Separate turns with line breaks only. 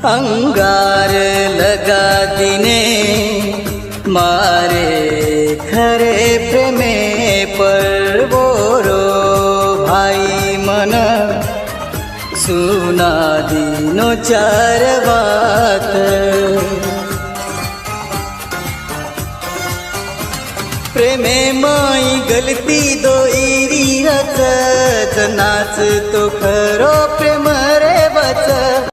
अंगार लगा दिने मारे खरे प्रेमे पर बोरो भाई मन सुना दीनो चार बात प्रेमे माई गलती दो इरी रच जनाच तो खरो प्रेम रे वच